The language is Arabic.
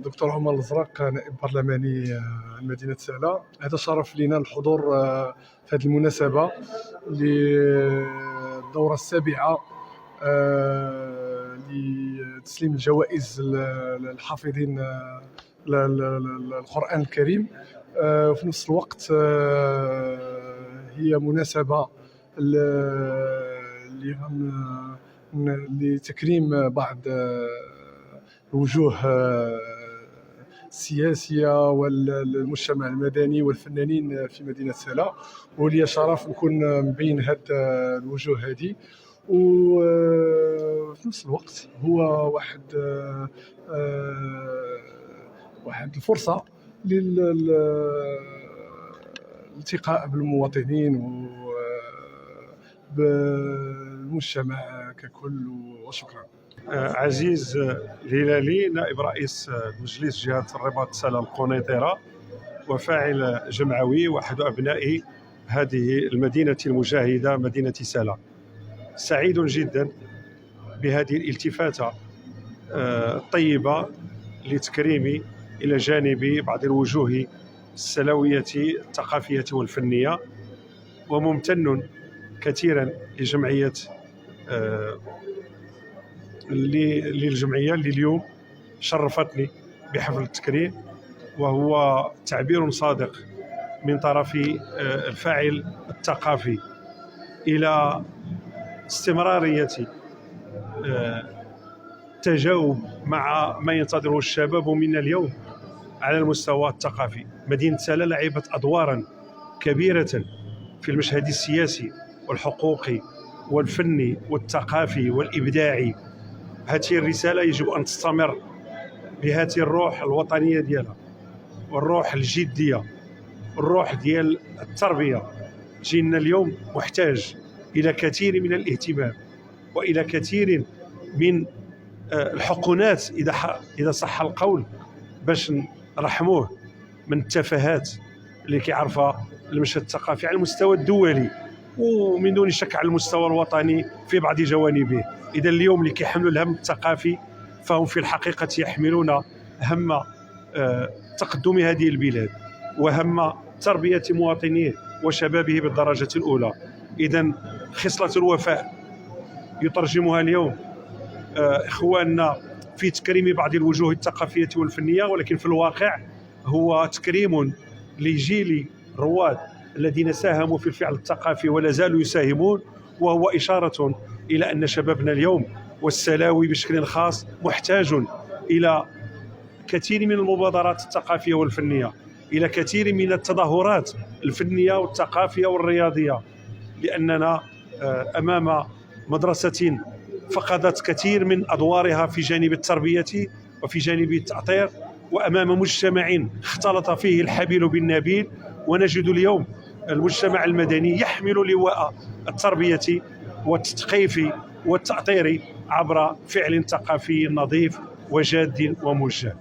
دكتور عمر الازرق، نائب برلماني مدينة سلا. هذا شرف لنا الحضور في هذه المناسبة للدورة السابعة لتسليم الجوائز للحافظين القرآن الكريم. وفي نفس الوقت هي مناسبة لتكريم بعض الوجوه السياسية والمجتمع المدني والفنانين في مدينة سلا، ولي شرف نكون من بين هاد الوجوه هذه. وفي نفس الوقت هو واحد الفرصة للالتقاء بالمواطنين وبالمجتمع ككل. وشكرا. عزيز الهلالي، نائب رئيس مجلس جهة الرباط سلا القنيطرة وفاعل جمعوي واحد أبناء هذه المدينة المجاهدة مدينة سلا. سعيد جدا بهذه الالتفاتة الطيبة لتكريمي إلى جانب بعض الوجوه السلوية الثقافية والفنية، وممتن كثيرا لجمعية للجمعية اللي اليوم شرفتني بحفل التكريم، وهو تعبير صادق من طرف الفاعل الثقافي إلى استمرارية التجاوب مع ما ينتظره الشباب منا اليوم على المستوى الثقافي. مدينة سلا لعبت أدوارا كبيرة في المشهد السياسي والحقوقي والفني والثقافي والإبداعي. هذه الرسالة يجب أن تستمر بهذه الروح الوطنية ديالها والروح الجدية والروح ديال التربية. جيلنا اليوم محتاج إلى كثير من الاهتمام وإلى كثير من الحقنات إذا صح القول، باش نرحموه من التفاهات اللي كيعرفها المشهد الثقافي على المستوى الدولي ومن دون شك على المستوى الوطني في بعض جوانبه. إذا اليوم اللي كيحملوا الهم الثقافي فهم في الحقيقة يحملون هم تقدم هذه البلاد وهم تربية مواطنيه وشبابه بالدرجة الأولى. إذا خصلة الوفاء يترجمها اليوم إخواننا في تكريم بعض الوجوه الثقافية والفنية، ولكن في الواقع هو تكريم لجيل رواد الذين ساهموا في الفعل الثقافي ولا زالوا يساهمون، وهو إشارة إلى أن شبابنا اليوم والسلاوي بشكل خاص محتاج إلى كثير من المبادرات الثقافية والفنية، إلى كثير من التظاهرات الفنية والثقافية والرياضية، لأننا أمام مدرسة فقدت كثير من أدوارها في جانب التربية وفي جانب التأطير، وأمام مجتمع اختلط فيه الحبيل بالنبيل. ونجد اليوم المجتمع المدني يحمل لواء التربية والتثقيف والتأطير عبر فعل ثقافي نظيف وجاد وموجه.